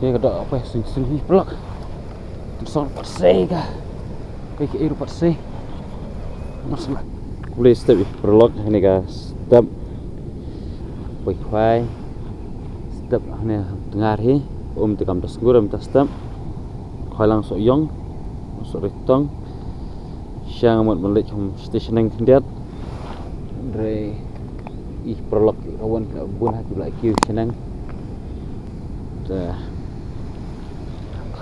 Kia kedok apa sing hi pelak. Terson perse ka. Kayak iru perse. Masalah. Kulis step pelak ini ka step. Quay khoai. Step này tengah hi. Tekam tas guram tas step. Khoai lang so yong. So retong. Siang amat balik stationing kendiat. Dari pelak kawan bun hati lagi senang.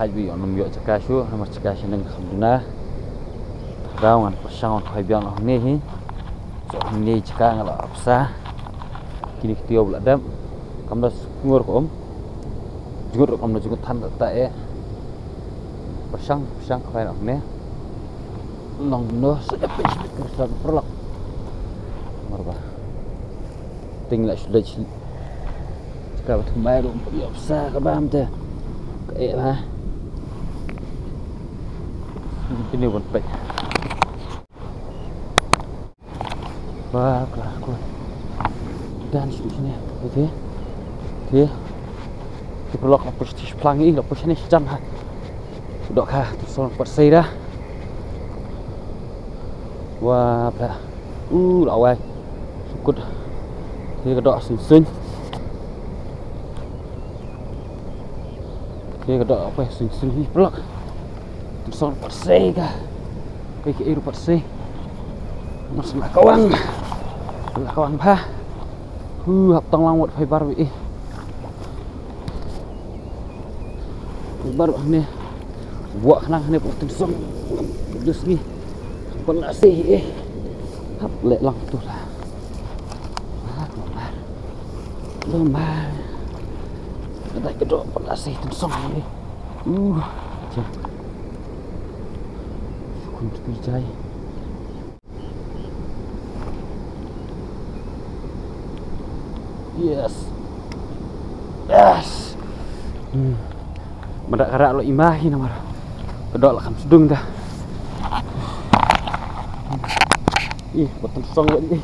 Khai bị ông nhựa chả cá chú, mà chả cá cho nên không na. Rau ngan pasang khai biang ông ni hi, ông ni chả cá ngala apsa. Kini tiup ladam, kamu dah ngur kom, juga kamu dah juga tanda tak pasang khai ông ni. Long no sedap kerja perlak. Marba. Tinggal sudah kalau thumai rum ya apsa ka bam te. Kayak ha. Ini pun baik. Baiklah aku. Dan di sini, oke. Dia. Di blok apa sih pelangi, apa sih ni jam ha. Sudah kah tersolong persai dah. Wah, dah. Lawai. Sukut. Dia kedok sun. Kia kedok apa sing hi pelak. Terson perse ka. Kayak iru perse. Masalah kawan. Lah kawan pa. Hap tong lang wat phai bar wi. Bar ni. Buat nang ni pun terson. Dus ni. Kon asih hap lek lang tu lah. Lembar. Ada kedok pelasih tersong ni. Jom. Kunci bijai. Yes. Mendak karak lo imahi nama. Kedok lah kam sudung dah. Betul song ni.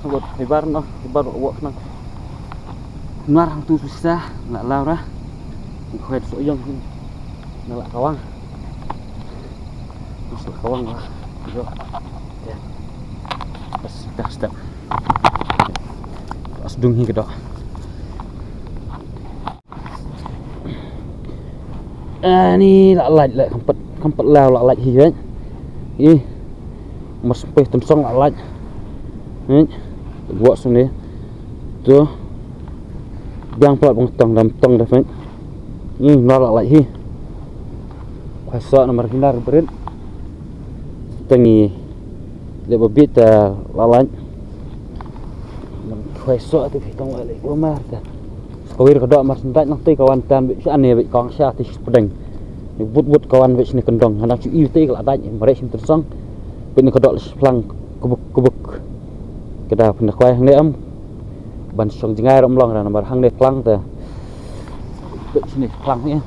Buat hebar no, hebar buat nang. Nuar hang tu susah, nak lau dah. Khoet so yong. Nak kawang. Terus kawang lah. Jo. Ya. Pas step. Pas dung hi kedok. Ni lak kempet lau lak hi kan. Mas peh tensong lak. Buat sini. Tu biang pelat bangtang dalam tong dah fan. Nolak lagi. Kuasa nomor hinar berit. Tengi lebih bit lalan. Kuasa tu kita balik rumah dah. Kawir kedok mas ndak nanti kawan tan bit ane bit kong sya tis pedeng. But kawan bit sini kendong hendak cu iu te kelak daj merek sim tersong. Bit ni kedok pelang kubuk. Kita pernah kuai hang am. Ban song jengai rom long nomor hang ni pelang tu. Bit sini pelang ni.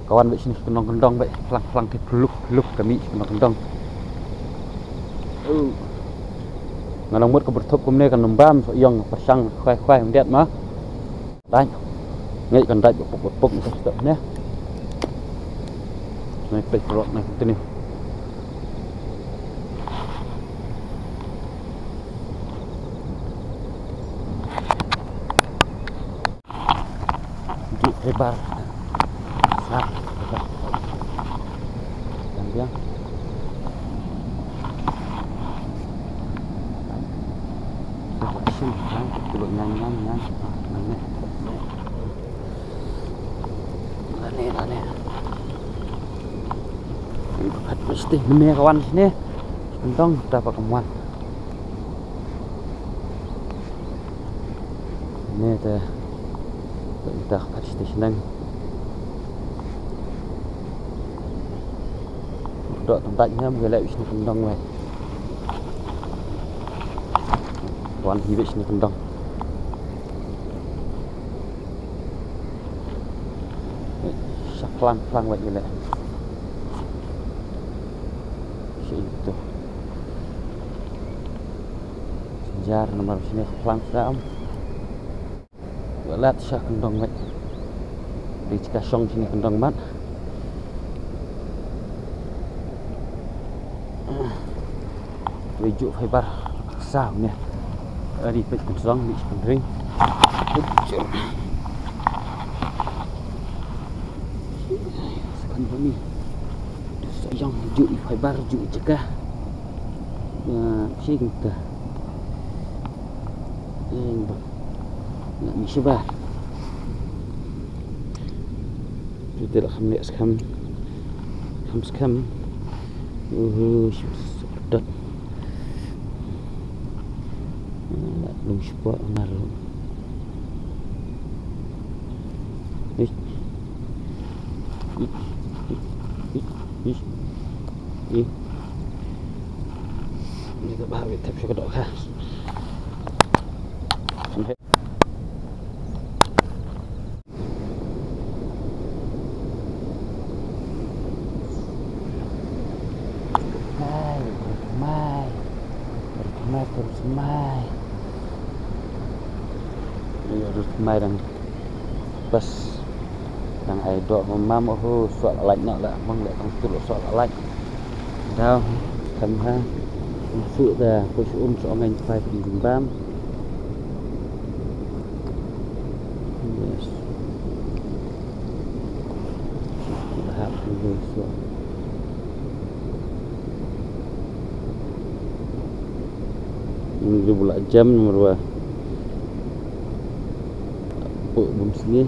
Kawan bit sini kendong bit pelang ke peluk kami kendong. Nganong mut ke bertup kum ni kan nembam so yang pasang kuai mendiat mah. Đây. Ngay cần đại bột một cái nhé. Này bịch rọt này tên này. Di hebar. Sap. Dan dia. Sini kan coba nyanyi. Aneh. Mesti bener kawan sini. Untung dapat kemuan. Ini teh. Kita pasti senang. Dok tempatnya boleh sini kendang weh. Kawan hidup sini kendang. Pelang buat gila. Situ. Sejar nomor sini pelang sedam. Lihat syak kendong baik. di cika song sini kendang mat Rejuk fiber sao nè đi phải cùng song bị ring sekarang ni sayang juk fiber juk cekah sing ta nak misbah kita dah khamli skam sepedak nak belum sepak naruh ini tak bahagia tapi saya kedok khas Mai ini harus mai dan pas yang ai dok mam soal lạnh nọ là mong lại không tu soal lạnh đâu thầm ha sự là tôi sẽ so ngành phải tìm bám hạp rồi so ini bulan jam nomor 2 belum sini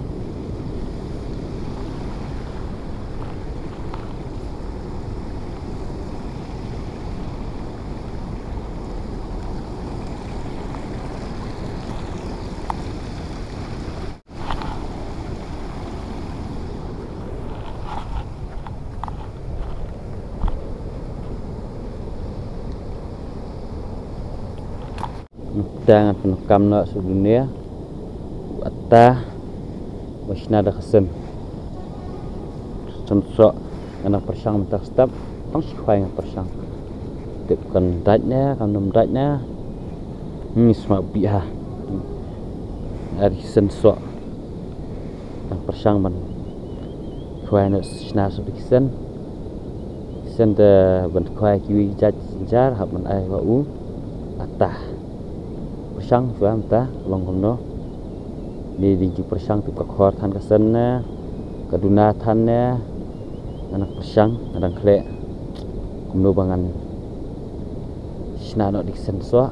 jangan penukam nak sedunia atta wasna dah kesen contoh anak persang mentak step ang sikhai ng persang tipkan datnya kanum datnya ini semua biha ari sensok ang persang man khwai nak sna sedikisen sen de ban khwai kiwi jaj jar hab man ai wa u atta persang suam ta long kono ni di persang tu kakhor than kasen na kaduna than na anak persang adang khle kumno bangan sna no diksen so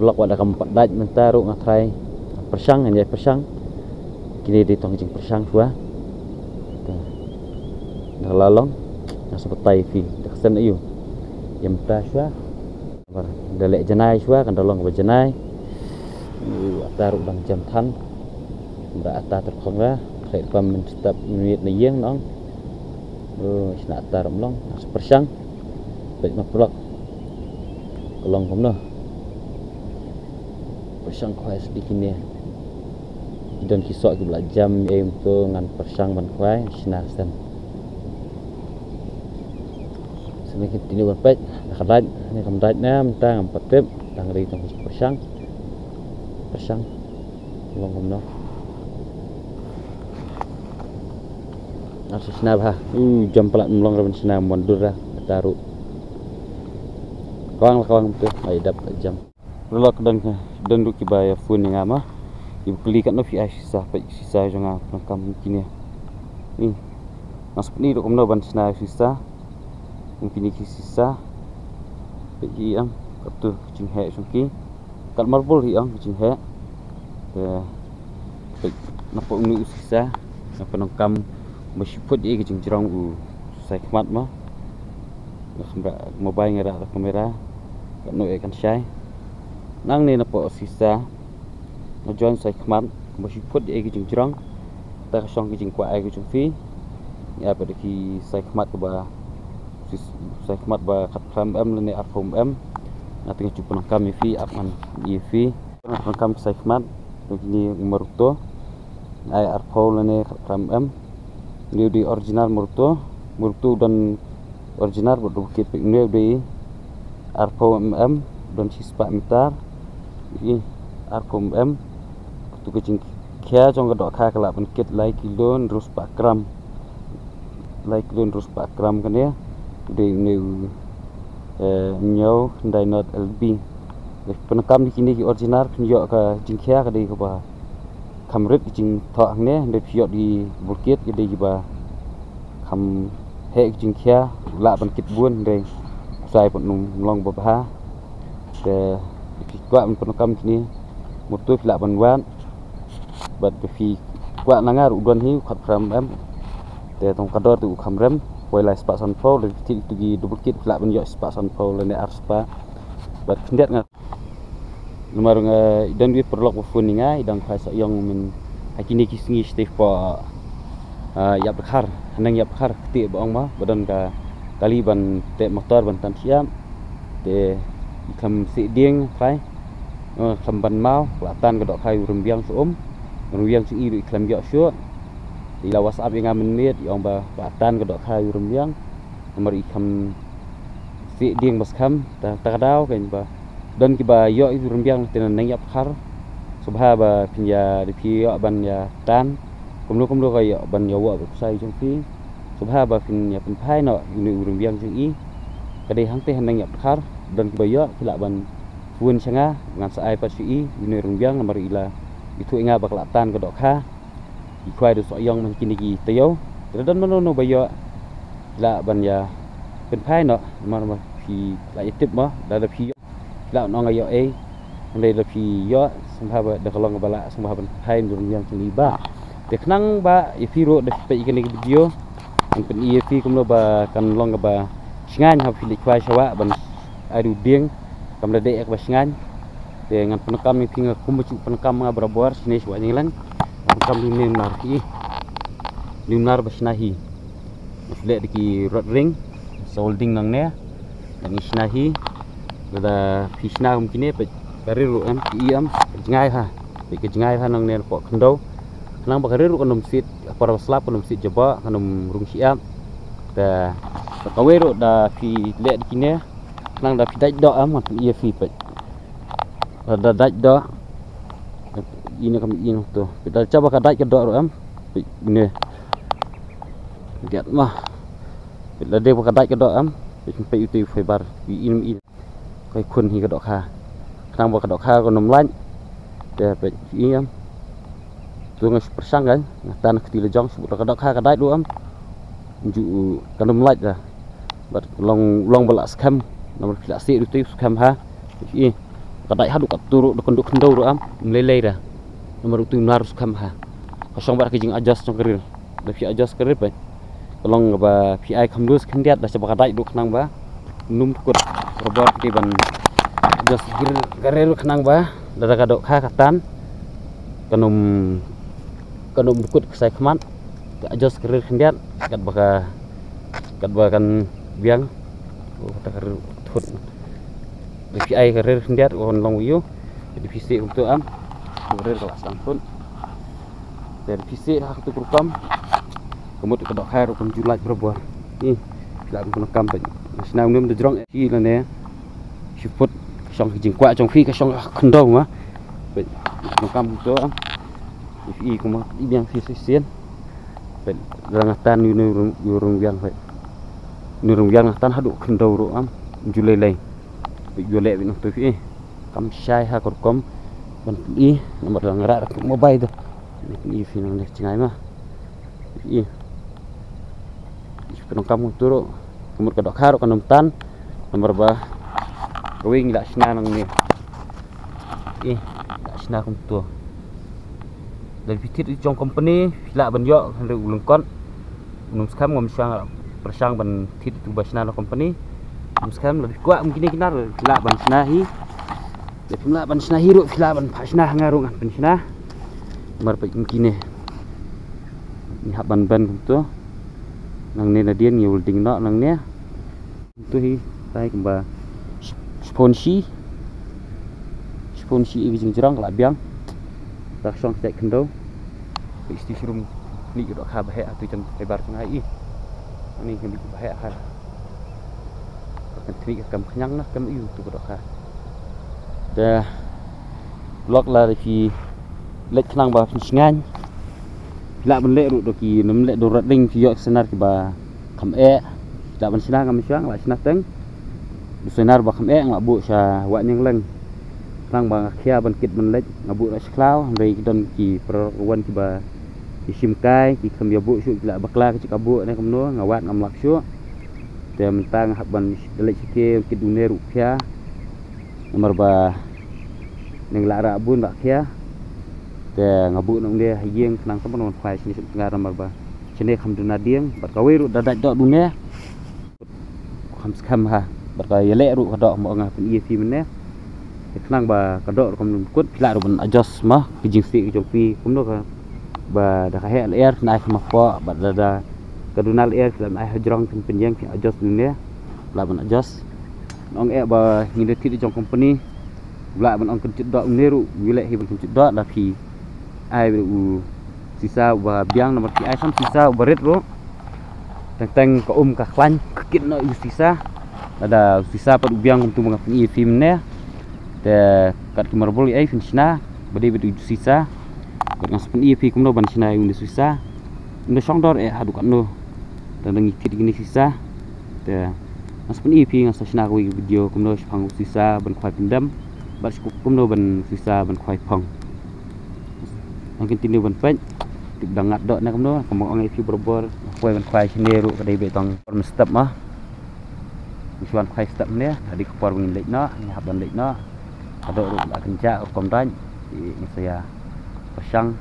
lok wada kam padaj mentaru ngatrai persang anjay persang kini di tong jing persang suah dah lalong na sepetai fi kasen ayu yam ta suah dalek jenai suah kan dolong ke jenai taruh bang jam than ndak ata terkhong ra khai pam step minit na yeng nong sna tarum long persang baik maplok kolong komno persang khwai sedikit ni dan kisok ke jam em tu ngan persang ban khwai sna sen semikit ini berpet kadaj ni kamdaj na mentang empatep tang ri tang persang long komno asus snap ha jam pelat melong ramen senam mundur dah taruh kawang tu ai dapat jam lolak dan du ki baya phone yang ama ibu keli kat no fi sisa jangan pengkam kini ni masuk ni dok komno ban sna sisa mungkin iki sisa bagi ang katu kucing he sungki kat marbol hiang kucing he nampak unu sisa apa nongkam masiput dia kucing jerong sai khmat ma mobile ngara kamera kat no ikan syai nang ni nampak sisa ngajon sai khmat masiput dia kucing jerong ta song kucing kwa ai kucing fi ya pada ki sai khmat ke ba sai khmat ba khat pram am le arfom am na tengah cupa nongkam fi apman fi nongkam sai khmat begini meruto ai arfol le khat pram am dia di original meruto dan original berdukit pikne di arfo mm dan sispa meter ini arfo mm tu kucing kia trong cái đó kha cái là bên kết lại kilo terus 4 gram lại kilo terus 4 gram kan ya di new nhau dari not LB penekam di sini original penjok ke jingkia ke di ke kamret jing thọ ne dari piyok di bukit ke di ba kam he jingkia la ban kit buôn dari sai pun long bapa de kuat penekam sini mutu la ban wan bật vì quạ năng á rụn hi khát phàm em để trong cái đó tụ khám rem quay lại spa sunflower để thì tụ gì double kit lại bên dõi spa sunflower lên để spa bật kinh điển ngắt nomor dan dia perlu phun ningai dan khai sa yang min akini kisingi stay for yap khar nang yap khar ti bong ma badan ka kali ban te motor ban tan siam để kham si dieng khai kham ban mau latan ka dok khai rumbiang suom rumbiang si iri kham yo syo di la WhatsApp yang menit yang ba batan ka dok khai rumbiang nomor ikham si dieng bas kham ta kadau kan ba dan kiba yo itu rumbiang tenan nang yap khar subha ba pinya di pi yo ban ya tan kumlu ka yo ban yo wa sai trong phi subha ba pinya pen phai no ni rumbiang si i kadai hang te nang yap khar dan kiba yo kila ban fuan sanga ngan sa ai pa si i ni rumbiang nomor ila itu inga bakal tan ke dok kha ikhwai do so yong man kini ki tayo dan no bayo la ban ya pen phai no ma phi la tip ma da phi la no ngayo ndai la phi yo sambha da kalong bala sambha ban phai rum yang sini ba te knang ba ifi ro da pe ikene video an pen ifi kumlo ba kan long ba singan ha phi ikhwai sawa ban adu dieng kam da de ek ba singan dengan penekam ni pinga kumbuci penekam ngabrabuar sini sebuah jalan penekam ini lunar basnahi masle di rod ring solding nang ne dan isnahi ada pisna mungkin pe bari ru am iam jengai ha pe jengai ha nang ne po khndo nang bakari ru konom sit para slap konom sit jaba konom rung siam da kawe ru da pi le di kine nang da pi dai do am ngat ia fi pe ada daj do ini kami ini tu kita coba ke daj ke do am ini lihat mah bila dia ke daj ke do am sampai itu fiber ini kai kun hi ke do kha khang ba ke do kha ko nom lain de pe ini am tu ngas persang kan tan ke tile jong sebut ke do kha ke daj do am ju ke nom lain dah bat long balak skam nomor filasi itu skam ha ini kadai hadu kat turu dokon ndau am lelei dah nomor tu harus kam ha kosong bar kijing ajas trong kerir da fi ajas kerir ba kolong ba fi ai khamdus khindiat da seba kadai duk nang ba num kut robot ki ban ajas kerir khnang ba da kadok kha katan kanum kut sai khmat da ajas kerir khindiat kat ba kan biang ta kerir thut di ai kerir kendiat on long yu di fisik untuk am kerir kelas langsung dari fisik hak tu kurkam kemudian kedok khair ukun julat berbuah ni la ukun kam pe senang nim de jrong ki la ne siput song jing kwa trong phi ka song khndo ma pe kam tu am di kuma di biang fisik sien pe rangatan yu rung biang pe ni rung biang tan hadu khndo ro am julelei jual lebih nak tu kam syai ha korkom ban i nomor ngara mobile tu ni final ni cingai mah i penong kamu turu kumur kadok karo kanom tan nomor ba wing dak sina nang ni dak sina kum tu dari fitir di jong company la ban yo hendak ulung kon num skam ngom sang persang ban tit tu basna company sekarang lebih kuat mungkin kita la ban snahi de pula ban snahi ru la ban pasnah ngarung ban snah mar pe mungkin ni haban ban tu nang ne nadian ngul ding no nang ne tu hi tai kemba sponsi i jing jerang la biang tak song tek kendo isti surum ni do kha bahe atu jam lebar sungai ni kami bahe ha kan tri kam khnyang na kam yu tu do kha da blok la fi lek nang ba ngan la ban lek ru do ki nam lek do rading ki yok senar ki ba kham e la ban sina ngam syang la sina teng senar ba kham e ngak bu sha wa nyang leng nang ba khia ban kit ban lek ngabu ra sklau rei don ki perwan ki ba ki sim kai ki kham ya bu su la bakla ki kabu ne kam no ngawat ngam lak su te mentang hab ban lek ki kit dunia ru khia nomor ba neng la ra bun ba khia te ngabu nong dia hieng nang temen on phai sini setengah nomor ba sini kham duna dieng bat kawe ru dadak dok dunia kham ha bat ka yele ru kadok mo ngah pen fi mene nang ba kadok kom kut la ru ban adjust mah ki jingsi ki jopi kum no ka ba da ka he air nai kham po bat da kadunal air dalam ai hajrong pen penjang ki adjust dunia la ban adjust nong e ba ngide ti trong company la ban ong kencit dok neru wile hi ban kencit dok la phi ai u sisa ba biang nomor ki ai sam sisa baret ro teng ka ka khlan kit no sisa ada sisa pad biang kum tu mangapni film ne te kat ki marbol ai fin sina bade bedu sisa kat ngaspen fi kum no ban sina un sisa ndo song dor e hadu kan no dan ngi tit gini sisa te ngaspen fi ngas sina ko video kum no phang sisa ban khwai pindam bar kum no ban sisa ban khwai phang mungkin tini ban pen tik dangat dok nak no kemong ong fi berbor khwai ban khwai sini ru kadai be tong step mah misuan khwai step ne tadi kepor ngin lek no ni haban lek no adok ru la kenca kom ran ni saya persang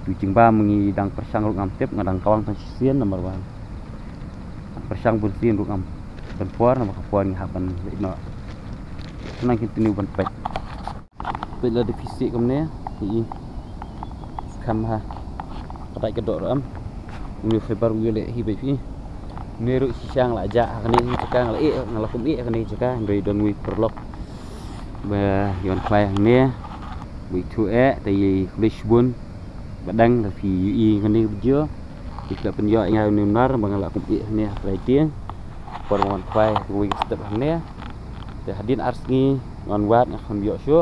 tu jingba mengi dang persang ru ngam tep ngadang kawang tan sien nomor 1 persang bun sien ru ngam ban puar nomor kapor ni haban lek no senang tini ban pek bila di fisik kom ne i kham ha kadai kedok ram ni febar wile hi be fi ni ru sisang la ja kani cekang la ngalakum kani cekang ndoi don wi perlok ba yon phai ne wi tu tai lisbon badang la fi i kani bjo ikla penyo ngai nunar bangalakum ne lai tieng por mon phai wi step ne te hadin arsngi ngon wat ngam yo syo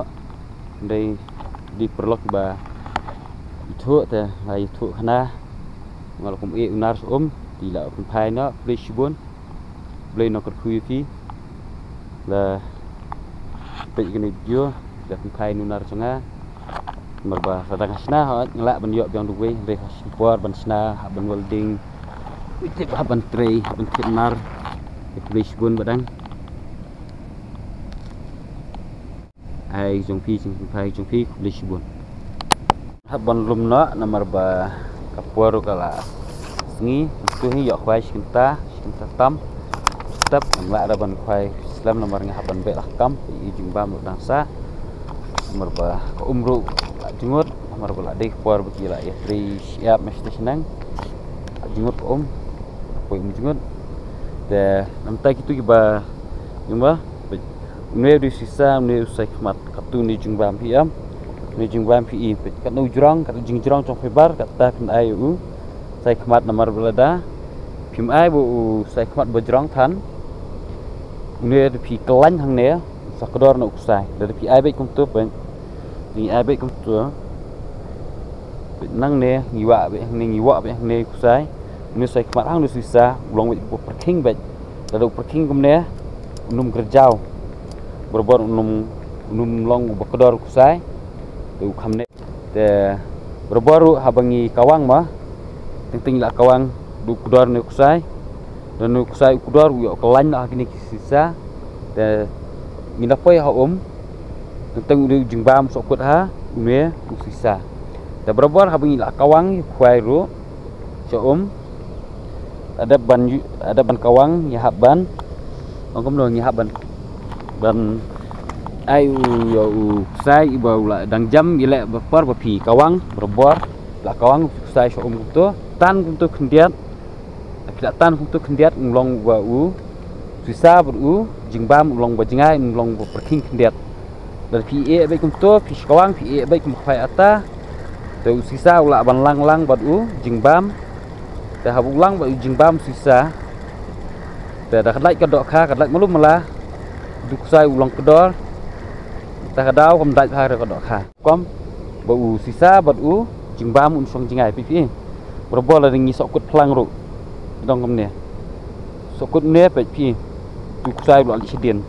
ndai di perlok ba thu te lai thu khana ngalakum unar di la pun phai no lisbon blay no kat khui fi la pe gni bio la pun phai nunar changa merba sadang asna ha ngala ban yo biang duwe re por ban sna ban welding tip ban tray ban kitnar lisbon badang ai jong fi phai jong fi lisbon haban lum no nomor ba kapur kala ngi tu hi yo khwai skinta tam step ngla da ban khwai islam nomor ngi haban be kam i jumba mu dangsa nomor ba ko umru jungut nomor ba de por ba kila ya tri siap mesti senang jungut ko jungut de namta kitu ki ba jumba ne di sisa ne usai khmat katu ni jumba piam ni jumba pi kat no jurang kat jingjrang trong febar kat ta kan ayu sai khmat nomor belada phim ai bu sai khmat bajrang than ne pi klan hang ne sakdor no usai dari pi ai be kum tu pen ni ai be kum tu nang ne ngiwa be ne usai ni sai khmat hang nu sisa long be parking be dari parking kum ne num kerjau berbor num long bakdor usai tu khamne te berbor habangi kawang mah ting la kawang du kudar ne kusai dan nu kusai kudar yo kelan lah kini sisa te mina poi ha tentang du jingbam sokut ha ne sisa te berbor habangi la kawang khwai ru cho ada ban kawang ya haban ongkom no ya haban ban ai yo sai bau la dang jam ile bapar bapi kawang berbor la kawang sai so tu tan kum tu kendiat kita tan kum tu kendiat nglong wa sisa beru jingbam nglong bajingai nglong perking kendiat dari pi be kum tu pi kawang pi be kum khai ata tu sisa ula ban lang badu jingbam te habulang badu jingbam sisa te dah kadai kedok kha kadai malum mala duk sai ulang kedor ta kadau kom dai ha kedok kha kom bau sisa batu jingbam unsong jingai pi berbol ada ngi sokut pelang ru dong kamne sokut ne pi tu kusai lu ali sidin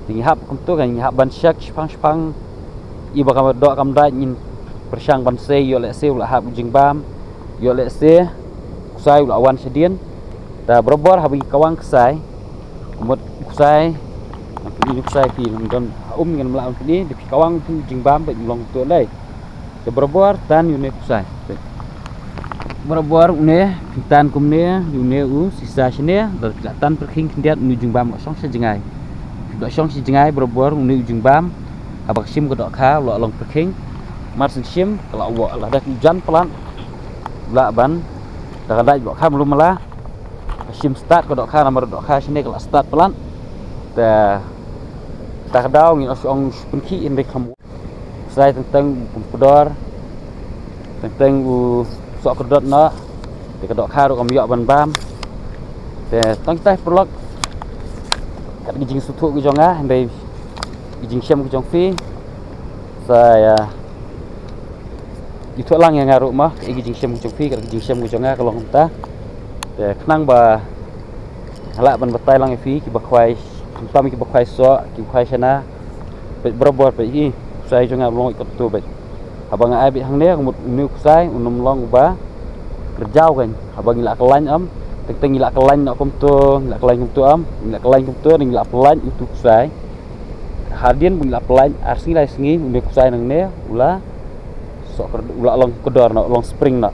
ngi hap kum tu kan ngi hap ban syak spang i bakam dok kam dai ngin persang ban se yo le se la hap jingbam yo le se kusai lu awan sidin da berbol habi kawang kusai mut kusai ini kusai pi don ngan melawan ni di kawang tu jingbam bai long tu dai de berbol tan yu ne kusai berbor une tan kumne une u sisa sine dar tan perking kendiat nu jingbam song se jengai do song se jengai berbor une jingbam abak sim ko do kha lo long perking mar sim kalau wa la dak jan pelan la ban da dai bo kha belum mala sim start ko do kha nomor do kha sine kalau start pelan ta ta dau ngi ong penki in dek kamu sai tentang pudor tentang u sok kedot no di kedok kharu om yok ban bam te tang tai prolog kat gijing sutu ku jonga ndai gijing syam ku jong fi saya itu lang yang ngaru mah gijing syam ku jong fi kat gijing syam ku jonga kalong ta te knang ba hala ban batai lang fi ki bakwai pam ki bakwai so ki bakwai sana be berobor be hi saya jonga long ikut tu be abang ai bị hang ne một new sai unum long ba kerjau kan abang ngilak kelain am teng ngilak kelain nak kom tu ngilak kelain kom tu am ngilak kelain kom tu ngilak kelain itu sai hadian ngilak kelain arsi lai sengi new sai nang ne ula sok ula long kedor nak long spring nak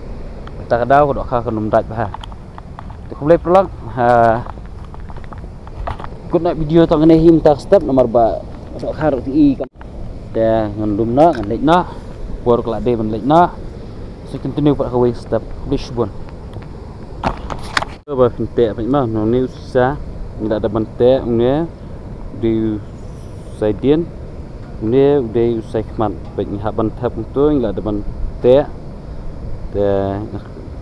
ta kadau ko dok kha konum dai ba tu ko play vlog good night video tong ne him tak step nomor ba dok kha ro ti te ngandum na ngan na por kelak de ben lek na so continue pak kawai step dish bon ba finte apa mah no ni sa ndak ada bante ne di saidien ne de usai khmat pe ni haban thap tu ndak ada bante te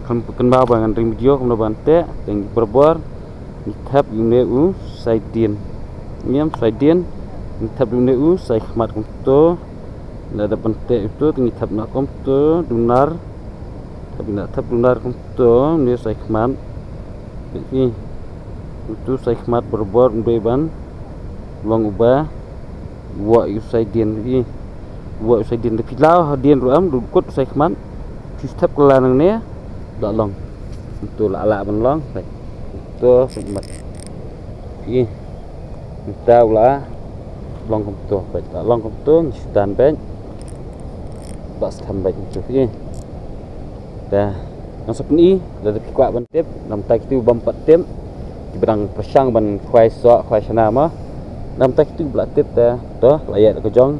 kan ba ba ngan ring video kan bante teng berbor ni thap ne u saidien niam saidien ni thap ne u sai khmat tu ndak ada bante itu tinggi thap nak kom tu dunar tapi nak thap dunar kom tu ni sai khmat ini itu sai khmat berbor beban long ubah wa usai dien ini wa usai dien de pilau dien ruam du kut sai khmat thap kelanang ne dak long tu la la ban long tu khmat ini kita ula long kom tu baik long kom tu stan ben bas tambah itu ni dah yang seperti dari kuat bantip nam tak itu bampat tim di berang persang ban kuai sok kuai sana mah nam tak itu belatip dah toh layak ke jong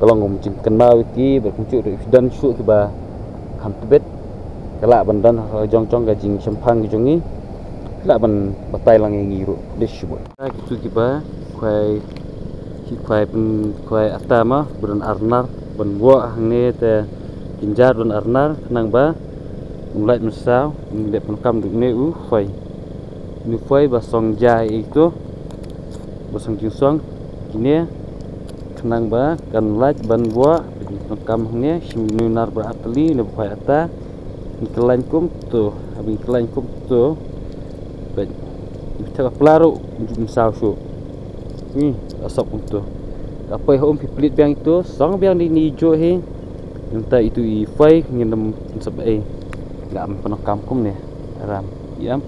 tolong ngomcin kenal iki berkuncut dan su tiba kam tebet kelak bandan jong-jong gajing sempang jongi kelak ban batai lang yang ngiru disebut itu tiba kuai atama beran arnar ban buah ne te kinjar ban arnar nang ba mulai mesau ngilep kam du ne u foi ni foi ba song jai itu ba song jingsong kini nang ba kan laj ban buah kam ne simunar ba atli ne foi ata ni kelain kum tu abi kelain kum tu ba kita pelaro mesau su ni asap untuk apa yang om piplit biang itu sang biang di nijo he entah itu i fai nginem sebab enggak pernah kampung nih ram ya